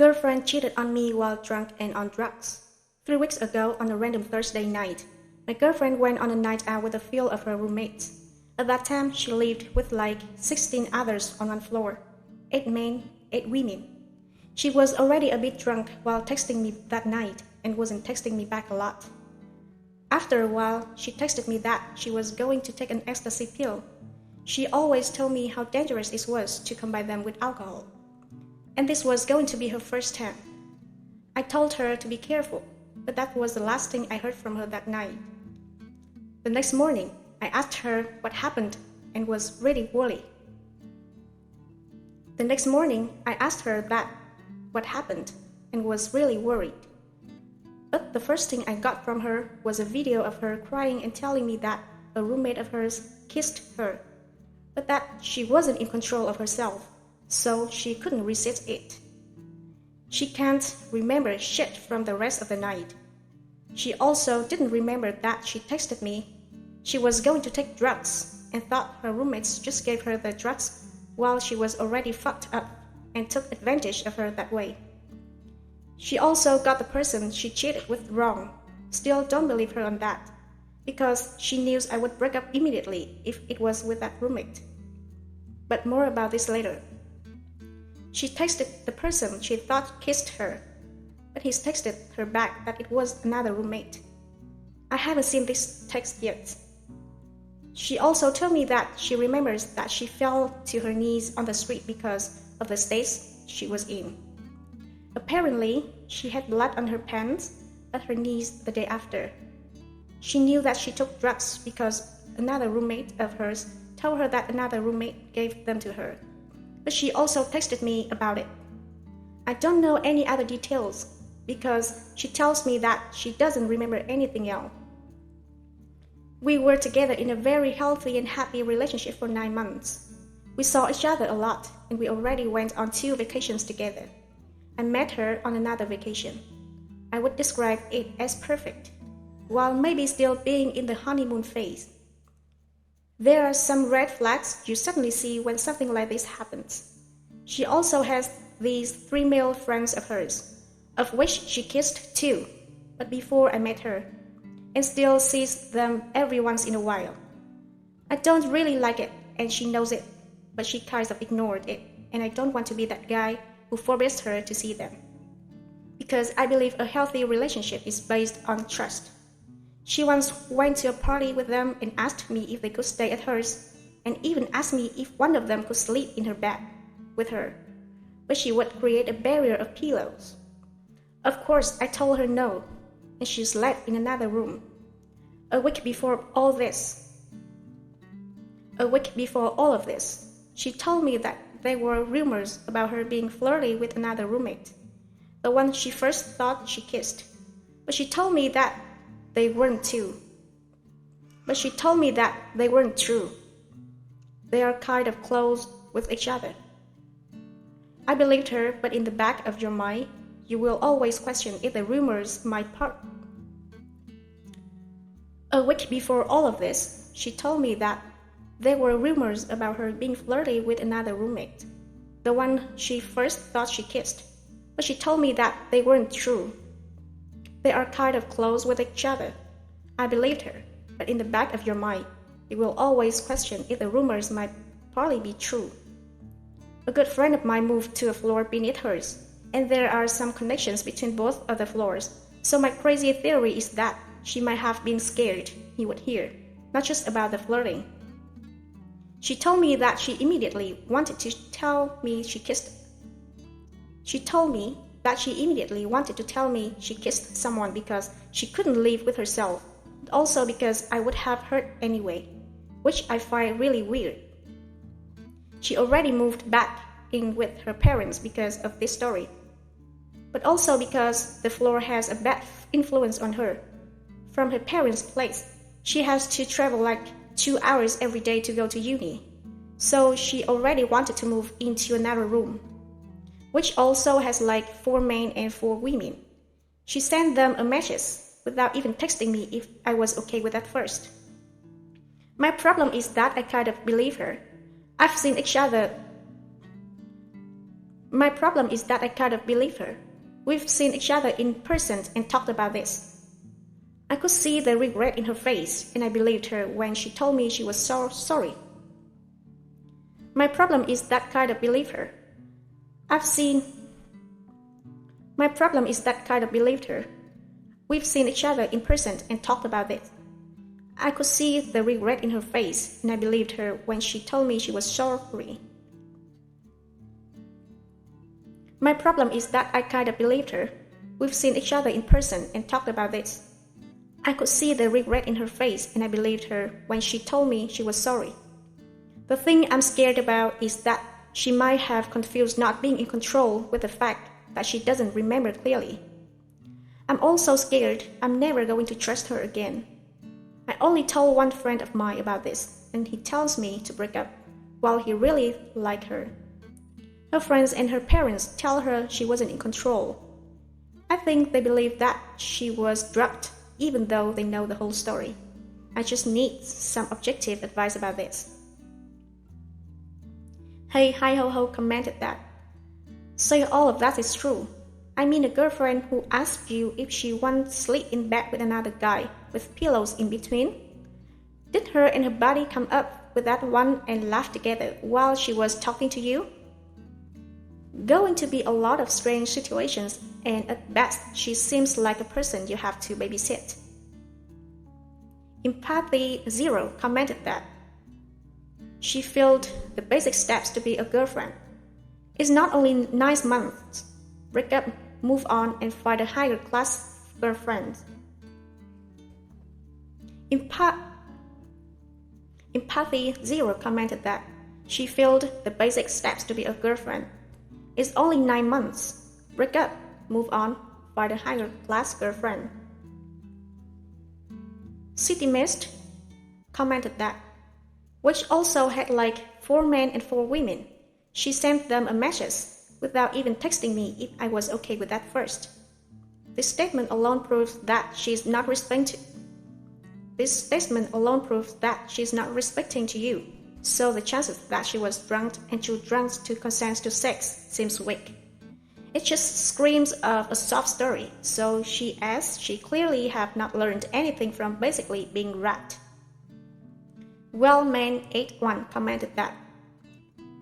girlfriend cheated on me while drunk and on drugs. 3 weeks ago, on a random Thursday night, my girlfriend went on a night out with a few of her roommates. At that time, she lived with like 16 others on one floor, 8 men, 8 women. She was already a bit drunk while texting me that night and wasn't texting me back a lot. After a while, she texted me that she was going to take an ecstasy pill. She always told me how dangerous it was to combine them with alcohol. And this was going to be her first time. I told her to be careful, but that was the last thing I heard from her that night. The next morning, I asked her what happened and was really worried. But the first thing I got from her was a video of her crying and telling me that a roommate of hers kissed her, but that she wasn't in control of herself, so she couldn't resist it. She can't remember shit from the rest of the night. She also didn't remember that she texted me she was going to take drugs and thought her roommates just gave her the drugs while she was already fucked up and took advantage of her that way. She also got the person she cheated with wrong. Still don't believe her on that, because she knew I would break up immediately if it was with that roommate. But more about this later. She texted the person she thought kissed her, but he's texted her back that it was another roommate. I haven't seen this text yet. She also told me that she remembers that she fell to her knees on the street because of the state she was in. Apparently, she had blood on her pants at her knees the day after. She knew that she took drugs because another roommate of hers told her that another roommate gave them to her, but she also texted me about it. I don't know any other details because she tells me that she doesn't remember anything else. We were together in a very healthy and happy relationship for 9 months. We saw each other a lot, and we already went on 2 vacations together. I met her on another vacation. I would describe it as perfect, while maybe still being in the honeymoon phase. There are some red flags you suddenly see when something like this happens. She also has these 3 male friends of hers, of which she kissed 2, but before I met her, and still sees them every once in a while. I don't really like it, and she knows it, but she kind of ignored it, and I don't want to be that guy who forbids her to see them. Because I believe a healthy relationship is based on trust. She once went to a party with them and asked me if they could stay at hers, and even asked me if one of them could sleep in her bed with her, but she would create a barrier of pillows. Of course, I told her no, and she slept in another room. A week before all of this, she told me that there were rumors about her being flirty with another roommate, the one she first thought she kissed, but she told me that they weren't true. They are kind of close with each other. I believed her, but in the back of your mind, you will always question if the rumors might part. A week before all of this, she told me that there were rumors about her being flirty with another roommate, the one she first thought she kissed, but she told me that they weren't true. They are kind of close with each other. I believed her, but in the back of your mind, you will always question if the rumors might partly be true. A good friend of mine moved to a floor beneath hers, and there are some connections between both of the floors, so my crazy theory is that she might have been scared he would hear, not just about the flirting. She told me that she immediately wanted to tell me she kissed someone because she couldn't live with herself, but also because I would have hurt anyway, which I find really weird. She already moved back in with her parents because of this story, but also because the floor has a bad influence on her. From her parents' place, she has to travel like 2 hours every day to go to uni, so she already wanted to move into another room, which also has like 4 men and 4 women. She sent them a message without even texting me if I was okay with that first. My problem is that I kind of believe her. I've seen each other My problem is that I kind of believe her. We've seen each other in person and talked about this. I could see the regret in her face, and I believed her when she told me she was so sorry. My problem is that kind of believe her. My problem is that kind of believed her. We've seen each other in person and talked about it. I could see the regret in her face, and I believed her when she told me she was sorry. My problem is that I kind of believed her. We've seen each other in person and talked about this. I could see the regret in her face, and I believed her when she told me she was sorry. The thing I'm scared about is that she might have confused not being in control with the fact that she doesn't remember clearly. I'm also scared I'm never going to trust her again. I only told one friend of mine about this, and he tells me to break up, while he really liked her. Her friends and her parents tell her she wasn't in control. I think they believe that she was drugged, even though they know the whole story. I just need some objective advice about this. Hey, Hi Ho Ho commented that. So all of that is true. I mean a girlfriend who asks you if she wants to sleep in bed with another guy with pillows in between? Did her and her buddy come up with that one and laugh together while she was talking to you? Going to be a lot of strange situations, and at best she seems like a person you have to babysit. Empathy Zero commented that she filled the basic steps to be a girlfriend. It's not only 9 months. Break up, move on, and find a higher class girlfriend. Empathy Zero commented that she filled the basic steps to be a girlfriend. It's only 9 months. Break up, move on, find a higher class girlfriend. City Mist commented that, which also had like 4 men and 4 women. She sent them a message without even texting me if I was okay with that first. This statement alone proves that she's not respecting to you. So the chances that she was drunk and too drunk to consent to sex seems weak. It just screams of a soft story, so she clearly have not learned anything from basically being wrapped. Wellman81 commented that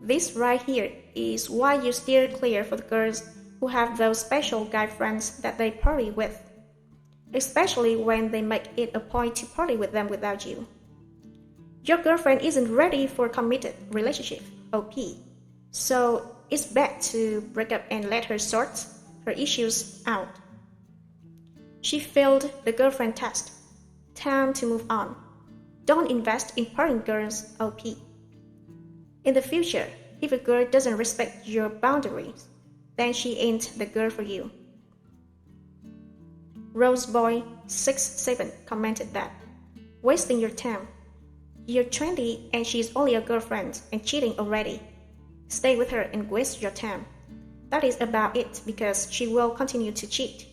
this right here is why you steer clear for the girls who have those special guy friends that they party with, especially when they make it a point to party with them without you. Your girlfriend isn't ready for a committed relationship, OP, so it's best to break up and let her sort her issues out. She failed the girlfriend test. Time to move on. Don't invest in partying girls, OP. In the future, if a girl doesn't respect your boundaries, then she ain't the girl for you. Roseboy67 commented that, wasting your time. You're 20 and she's only a girlfriend and cheating already. Stay with her and waste your time. That is about it because she will continue to cheat.